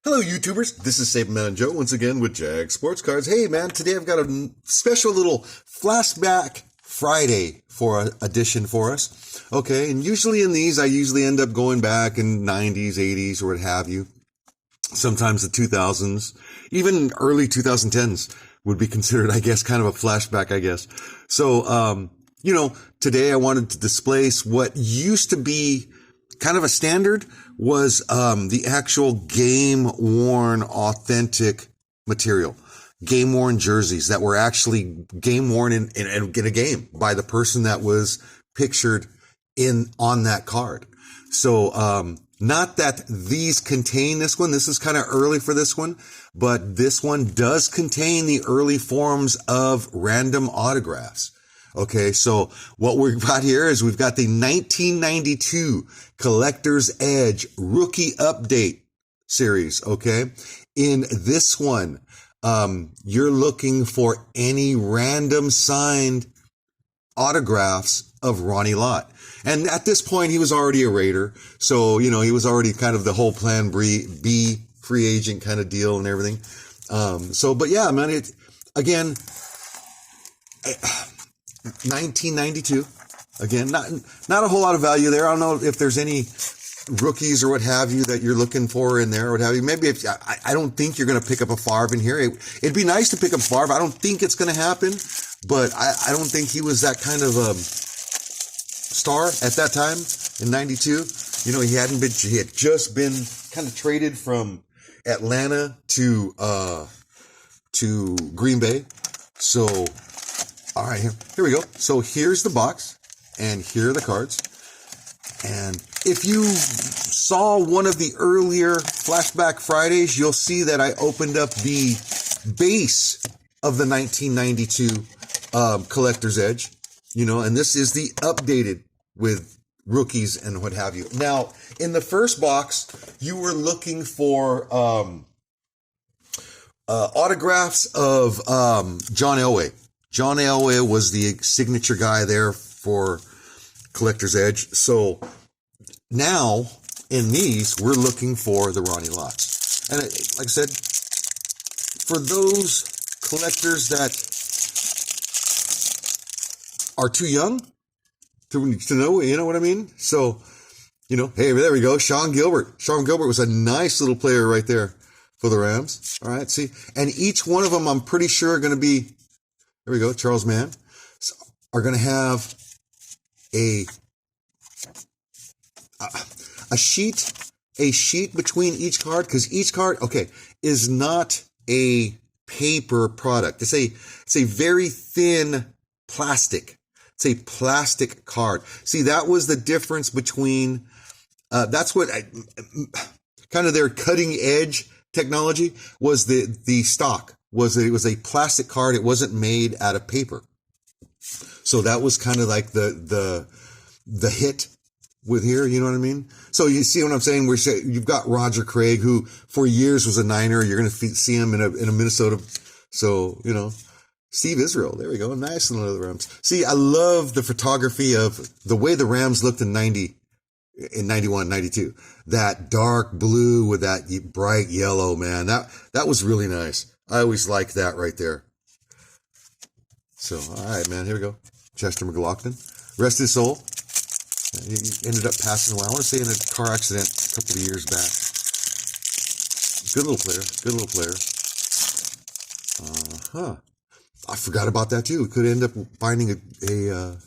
Hello, YouTubers. This is Sablemanon Joe once again with Jagz Sports Cards. Hey, man, today I've got a special little Flashback Friday edition for us. Okay, and usually in these, I usually end up going back in 90s, 80s, or what have you. Sometimes the 2000s, even early 2010s would be considered, I guess, kind of a flashback, I guess. So, today I wanted to displace what used to be kind of a standard was the actual game-worn authentic material. Game-worn jerseys that were actually game-worn in a game by the person that was pictured on that card. So, not that these contain this one. This is kind of early for this one, but this one does contain the early forms of random autographs. Okay, so what we've got here is we've got the 1992 Collector's Edge Rookie Update series, okay? In this one, you're looking for any random signed autographs of Ronnie Lott. And at this point, he was already a Raider, so, he was already kind of the whole Plan B free agent kind of deal and everything. But yeah, man, again, 1992. Again, not a whole lot of value there. I don't know if there's any rookies or what have you that you're looking for in there or what have you. Maybe I don't think you're going to pick up a Favre in here. It'd be nice to pick up Favre. I don't think it's going to happen, but I don't think he was that kind of star at that time in 92. He had just been kind of traded from Atlanta to Green Bay. So, all right, here we go. So here's the box, and here are the cards. And if you saw one of the earlier Flashback Fridays, you'll see that I opened up the base of the 1992 Collector's Edge, and this is the updated with rookies and what have you. Now, in the first box, you were looking for autographs of John Elway. John Elway was the signature guy there for Collector's Edge. So now in these, we're looking for the Ronnie Lotts. And like I said, for those collectors that are too young to know, you know what I mean? So, hey, there we go. Sean Gilbert. Sean Gilbert was a nice little player right there for the Rams. All right, see? And each one of them, I'm pretty sure are going to be, there we go, Charles Mann, are going to have a sheet between each card, because each card, is not a paper product. It's a very thin plastic. It's a plastic card. See, that was the difference between, that's what kind of their cutting edge technology was. The stock it was a plastic card. It wasn't made out of paper. So that was kind of like the hit with here, you know what I mean? So you see what I'm saying? You've got Roger Craig, who for years was a Niner. You're going to see him in a Minnesota. So, Steve Israel. There we go. Nice little the Rams. See, I love the photography of the way the Rams looked in 91, 92. That dark blue with that bright yellow, man. That was really nice. I always liked that right there. So, all right, man. Here we go. Chester McLaughlin. Rest his soul. He ended up passing away. I want to say in a car accident a couple of years back. Good little player. Good little player. I forgot about that too. We could end up finding a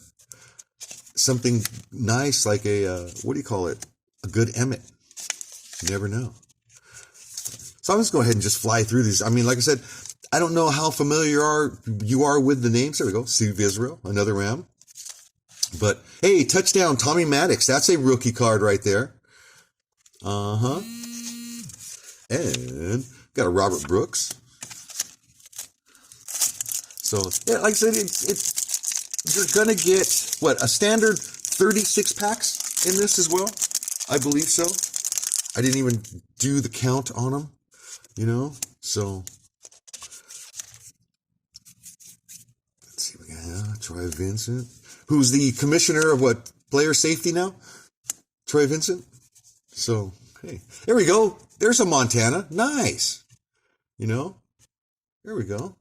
something nice like what do you call it? A good Emmett. You never know. So I'm just going to go ahead and just fly through these. I mean, like I said, I don't know how familiar you are with the names. There we go. Steve Israel, another Ram. But hey, touchdown, Tommy Maddox. That's a rookie card right there. And got a Robert Brooks. So yeah, like I said, you're gonna get a standard 36 packs in this as well. I believe so. I didn't even do the count on them, So let's see, we got Troy Vincent, who's the commissioner of player safety now? Troy Vincent. So Hey, there we go. There's a Montana. Nice. You know, there we go.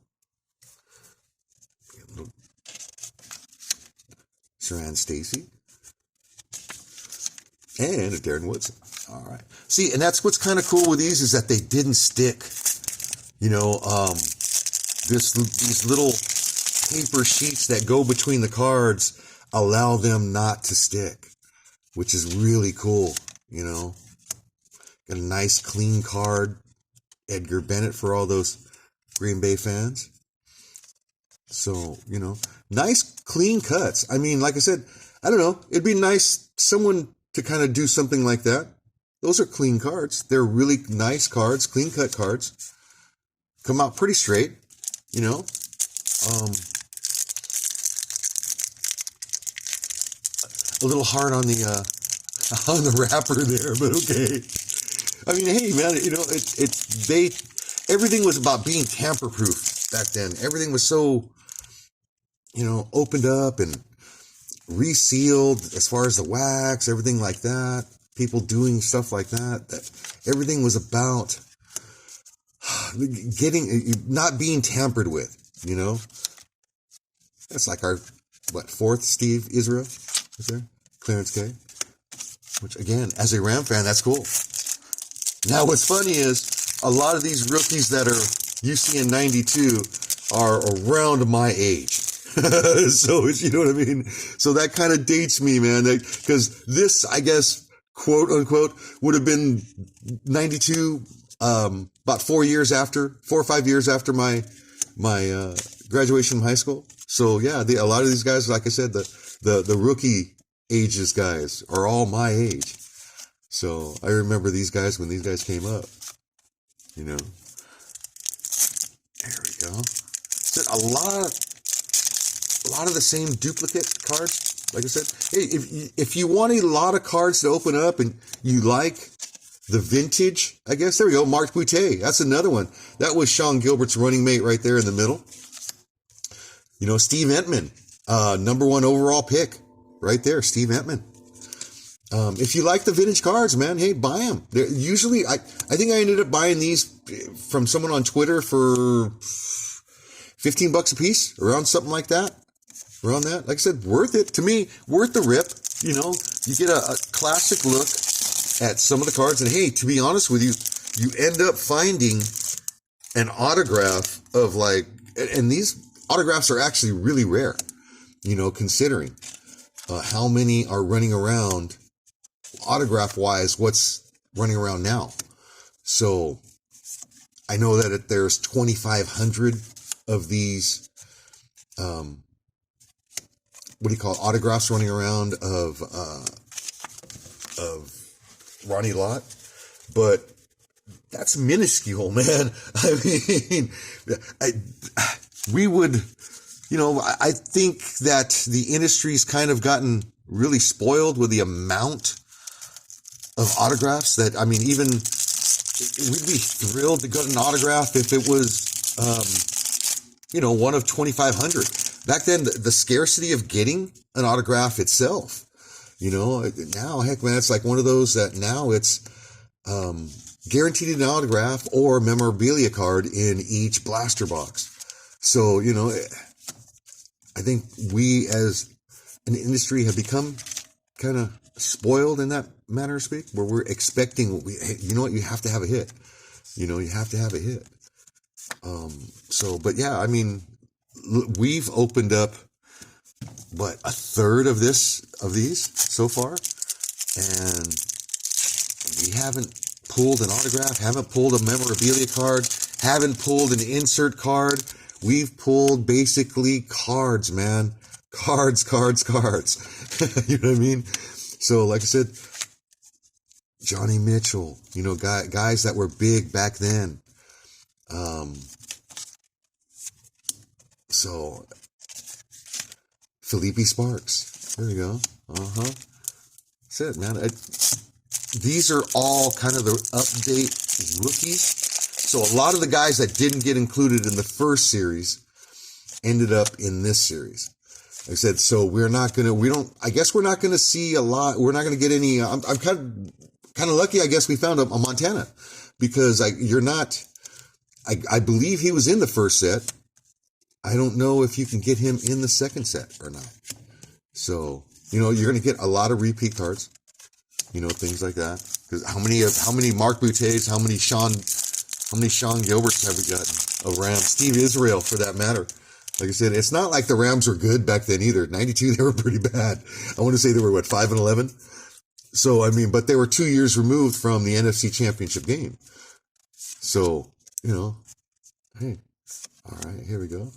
Saran Stacy. And a Darren Woodson. All right. See, and that's what's kind of cool with these is that they didn't stick. You know, these little paper sheets that go between the cards allow them not to stick, which is really cool. You know, got a nice clean card. Edgar Bennett for all those Green Bay fans. So, you know, nice clean cuts. I mean, like I said, I don't know. It'd be nice someone to kind of do something like that. Those are clean cards. They're really nice cards, clean cut cards. Come out pretty straight, you know. A little hard on the wrapper there, but okay. I mean, hey, man, you know, everything was about being tamper-proof back then. Everything was so, you know, opened up and resealed as far as the wax, everything like that. People doing stuff like that. Everything was about not being tampered with, you know. That's like our, fourth Steve Israel is there? Clarence K. Which, again, as a Ram fan, that's cool. Now, what's funny is a lot of these rookies that you see in 92 are around my age. So, you know what I mean? So that kind of dates me, man. Because this, I guess, quote unquote, would have been 92, about 4 or 5 years after my graduation from high school. So yeah, a lot of these guys, like I said, the rookie ages guys are all my age. So I remember these guys when these guys came up, you know. There we go. So a lot of the same duplicate cards. Like I said, hey, if you want a lot of cards to open up and you like the vintage, I guess, there we go. Mark Boutte. That's another one. That was Sean Gilbert's running mate right there in the middle. You know, Steve Entman, number 1 overall pick right there. Steve Entman. If you like the vintage cards, man, hey, buy them. They're usually, I think I ended up buying these from someone on Twitter for $15 a piece, around something like that. Around that. Like I said, worth it. To me, worth the rip. You know, you get a classic look at some of the cards. And hey, to be honest with you, you end up finding an autograph of and these autographs are actually really rare, you know, considering how many are running around autograph-wise, what's running around now. So I know that there's 2,500 of these, autographs running around of Ronnie Lott, but that's minuscule, man. I mean, we would, you know, I think that the industry's kind of gotten really spoiled with the amount of autographs that, I mean, even we'd be thrilled to get an autograph if it was, one of 2,500. Back then, the scarcity of getting an autograph itself, you know, now, heck, man, it's like one of those that now it's guaranteed an autograph or memorabilia card in each blaster box. So, you know, I think we as an industry have become kind of spoiled in that manner of speak, where we're expecting, you know what, you have to have a hit. You know, you have to have a hit. But yeah, I mean, we've opened up, a third of these so far, and we haven't pulled an autograph, haven't pulled a memorabilia card, haven't pulled an insert card. We've pulled basically cards, man. Cards. You know what I mean? So, like I said, Johnny Mitchell, you know, guys that were big back then. So, Felipe Sparks. There you go. That's it, man. These are all kind of the update rookies. So a lot of the guys that didn't get included in the first series ended up in this series. Like I said, so I guess we're not going to see a lot. We're not going to get any, I'm kind of kind of lucky, I guess, we found a Montana, because I believe he was in the first set. I don't know if you can get him in the second set or not. So, you're going to get a lot of repeat cards, things like that. Because how many Mark Bouttes, how many Sean Gilberts have we gotten? A Rams, Steve Israel, for that matter. Like I said, it's not like the Rams were good back then either. 92, they were pretty bad. I want to say they were 5-11. So, but they were 2 years removed from the NFC Championship game. So, hey, all right, here we go.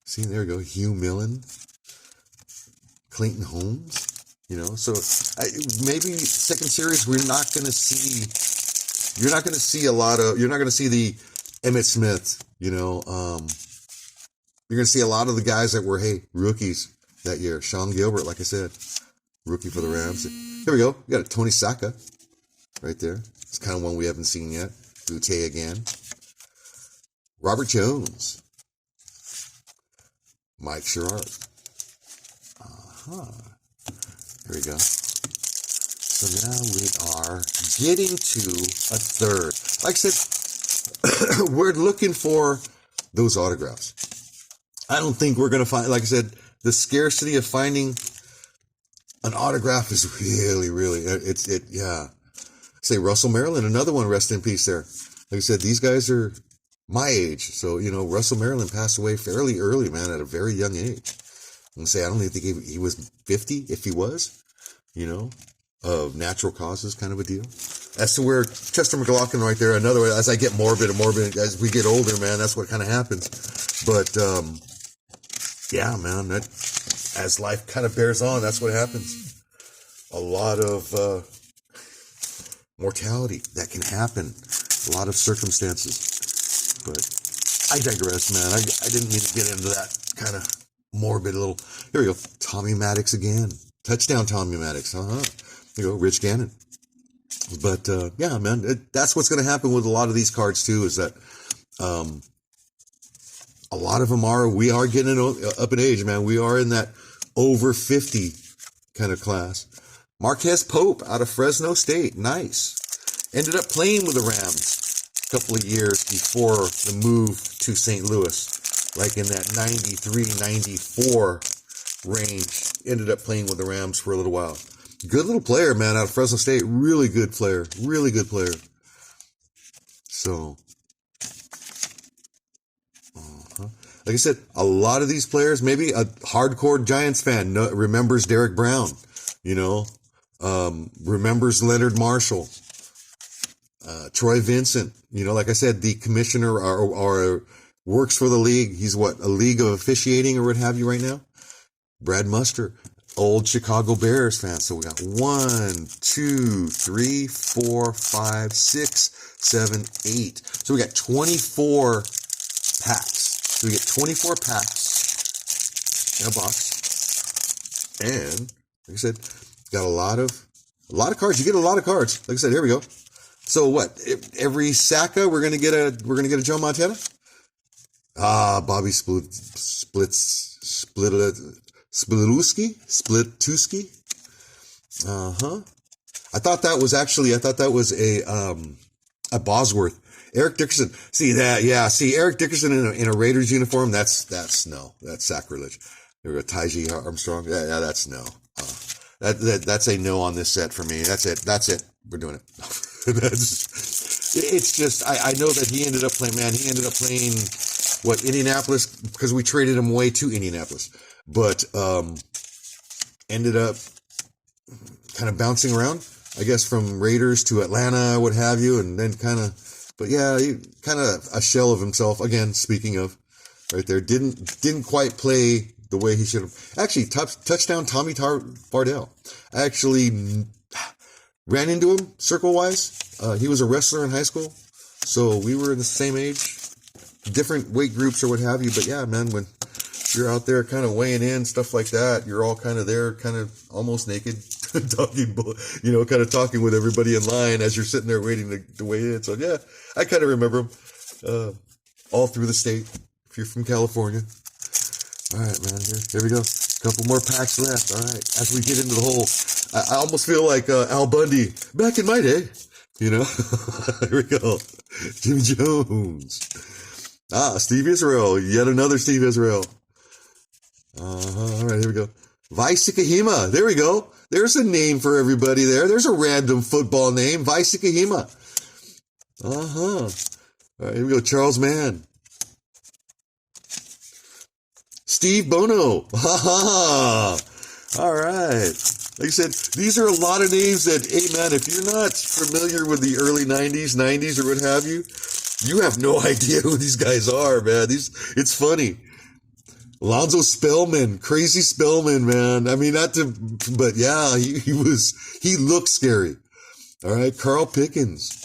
See, there we go. Hugh Millen, Clayton Holmes, so maybe second series, you're not going to see the Emmitt Smith, you're going to see a lot of the guys that were, rookies that year. Sean Gilbert, like I said, rookie for the Rams. Here we go. We got a Tony Saka right there. It's kind of one we haven't seen yet. Boutte again. Robert Jones. Mike Sherrard. Here we go. So now we are getting to a third. Like I said, we're looking for those autographs. I don't think we're going to find, like I said, the scarcity of finding an autograph is really, yeah. Say Russell Maryland, another one, rest in peace there. Like I said, these guys are my age. So, Russell Maryland passed away fairly early, man, at a very young age. And say, I don't even think he was 50, if he was, of natural causes kind of a deal. As to where Chester McLaughlin right there, another way, as I get morbid and morbid, as we get older, man, that's what kind of happens. But, yeah, man, that, as life kind of bears on, that's what happens. A lot of, mortality that can happen. A lot of circumstances. But I digress, man. I didn't mean to get into that kind of morbid little... Here we go. Tommy Maddox again. Touchdown Tommy Maddox. Here you go. Rich Gannon. But, yeah, man, that's what's going to happen with a lot of these cards, too, is that a lot of them we are getting up in age, man. We are in that over 50 kind of class. Marquez Pope out of Fresno State. Nice. Ended up playing with the Rams a couple of years before the move to St. Louis. Like in that 93, 94 range. Ended up playing with the Rams for a little while. Good little player, man, out of Fresno State. Really good player. Really good player. So, like I said, a lot of these players, maybe a hardcore Giants fan remembers Derek Brown, remembers Leonard Marshall, Troy Vincent, like I said, the commissioner or works for the league. He's a league of officiating or what have you right now. Brad Muster, old Chicago Bears fan. So we got 1, 2, 3, 4, 5, 6, 7, 8. So we got 24 packs. So we get 24 packs in a box. And like I said, got a lot of cards. You get a lot of cards. Like I said, here we go. So what? Every Saka, we're gonna get a Joe Montana. Bobby Splituski. I thought that was a Bosworth. Eric Dickerson. See that? Yeah. See Eric Dickerson in a Raiders uniform. That's no. That's sacrilege. There we go. Taiji Armstrong. Yeah. That's no. That's a no on this set for me. That's it. We're doing it. It's just, I know that he ended up playing, Indianapolis, because we traded him away to Indianapolis, but, ended up kind of bouncing around, I guess, from Raiders to Atlanta, what have you, and then but yeah, he kind of a shell of himself, again, speaking of, right there, didn't quite play the way he should have. Actually, touchdown Tommy Bardell. I actually ran into him circle-wise. He was a wrestler in high school, so we were in the same age, different weight groups or what have you. But yeah, man, when you're out there kind of weighing in, stuff like that, you're all kind of there, kind of almost naked, talking, kind of talking with everybody in line as you're sitting there waiting to weigh in. So yeah, I kind of remember him all through the state, if you're from California. All right, man, here we go. Couple more packs left. All right, as we get into the whole I almost feel like Al Bundy back in my day. You know, here we go. Jimmy Jones. Steve Israel. Yet another Steve Israel. All right, here we go. Vice Kahima. There we go. There's a name for everybody there. There's a random football name. Vice Kahima. All right, here we go. Charles Mann. Steve Bono. All right. Like I said, these are a lot of names that, hey man, if you're not familiar with the early 90s or what have you, you have no idea who these guys are, man. It's funny. Lonzo Spellman, crazy Spellman, man. I mean, but yeah, he looked scary. All right. Carl Pickens,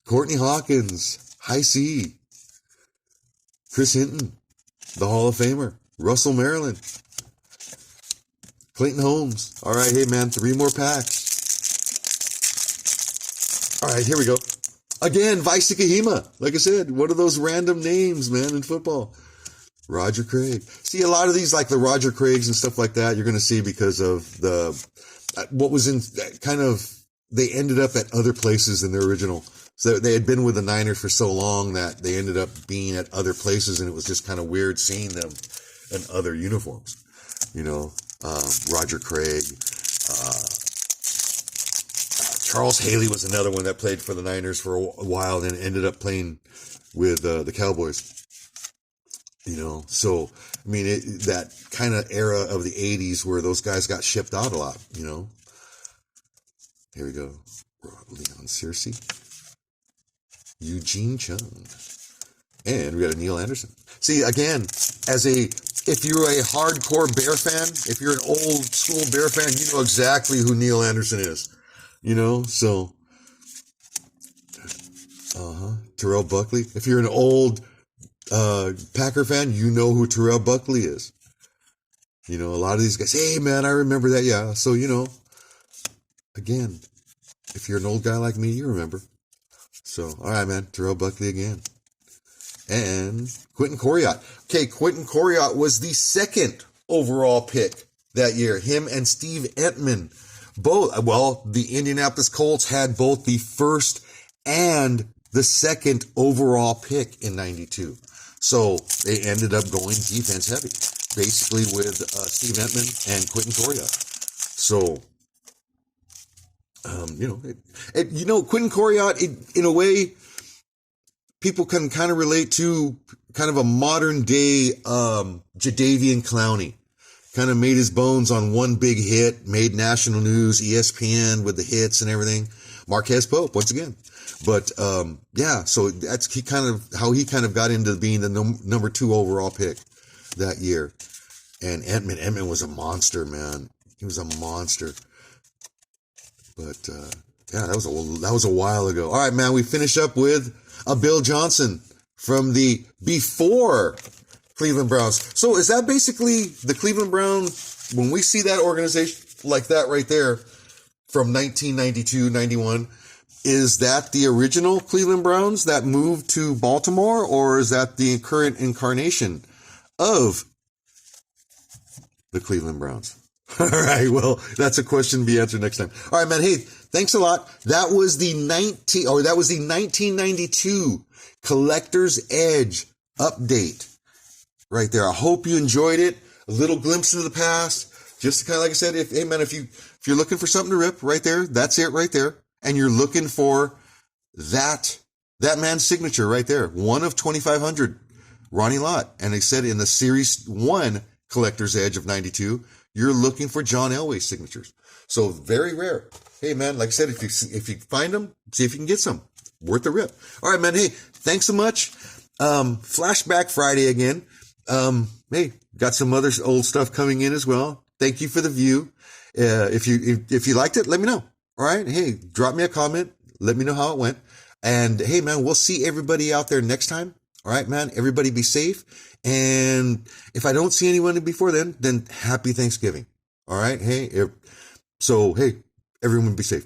Courtney Hawkins, High C, Chris Hinton, the Hall of Famer, Russell Maryland, Clayton Holmes. All right. Hey man, 3 more packs. All right. Here we go. Again, Vice Kahima. Like I said, one of those random names, man, in football. Roger Craig. See, a lot of these, like the Roger Craigs and stuff like that, you're going to see because of what was in kind of, they ended up at other places than their original. So they had been with the Niners for so long that they ended up being at other places, and it was just kind of weird seeing them in other uniforms. You know, Roger Craig, Charles Haley was another one that played for the Niners for a while and ended up playing with the Cowboys. You know, so, I mean, that kind of era of the 80s where those guys got shipped out a lot, you know. Here we go. Leon Searcy. Eugene Chung. And we got a Neil Anderson. See, again, if you're a hardcore Bear fan, if you're an old school Bear fan, you know exactly who Neil Anderson is. You know, so. Terrell Buckley. If you're an old Packer fan, you know who Terrell Buckley is. You know, a lot of these guys, hey man, I remember that. Yeah. So, you know, again, if you're an old guy like me, you remember. So, all right, man, Terrell Buckley again. And Quentin Coriat. Okay, Quentin Coriat was the 2nd overall pick that year. Him and Steve Entman, the Indianapolis Colts had both the 1st and the 2nd overall pick in 92. So they ended up going defense heavy, basically with Steve Entman and Quentin Coriat. So, Quentin Coriat, in a way, people can kind of relate to kind of a modern day Jadeveon Clowney. Kind of made his bones on one big hit, made national news, ESPN with the hits and everything. Marquez Pope, once again. But, so that's how he kind of got into being the number 2 overall pick that year. And Entman was a monster, man. He was a monster. But, that was a while ago. All right, man, we finish up with a Bill Johnson from the before Cleveland Browns. So is that basically the Cleveland Browns, when we see that organization like that right there from 1992, 91, is that the original Cleveland Browns that moved to Baltimore, or is that the current incarnation of the Cleveland Browns? All right, well, that's a question to be answered next time. All right, man, hey, thanks a lot. That was the 1992 Collector's Edge update right there. I hope you enjoyed it. A little glimpse into the past. Just kind of like I said, if you're looking for something to rip right there, that's it right there. And you're looking for that man's signature right there. One of 2,500, Ronnie Lott. And they said in the Series 1 Collector's Edge of 92, you're looking for John Elway's signatures. So very rare. Hey, man, like I said, if you find them, see if you can get some. Worth the rip. All right, man. Hey, thanks so much. Flashback Friday again. Hey, got some other old stuff coming in as well. Thank you for the view. If you liked it, let me know. All right. Hey, drop me a comment. Let me know how it went. And hey, man, we'll see everybody out there next time. All right, man. Everybody be safe. And if I don't see anyone before then happy Thanksgiving. All right. Hey, everyone be safe.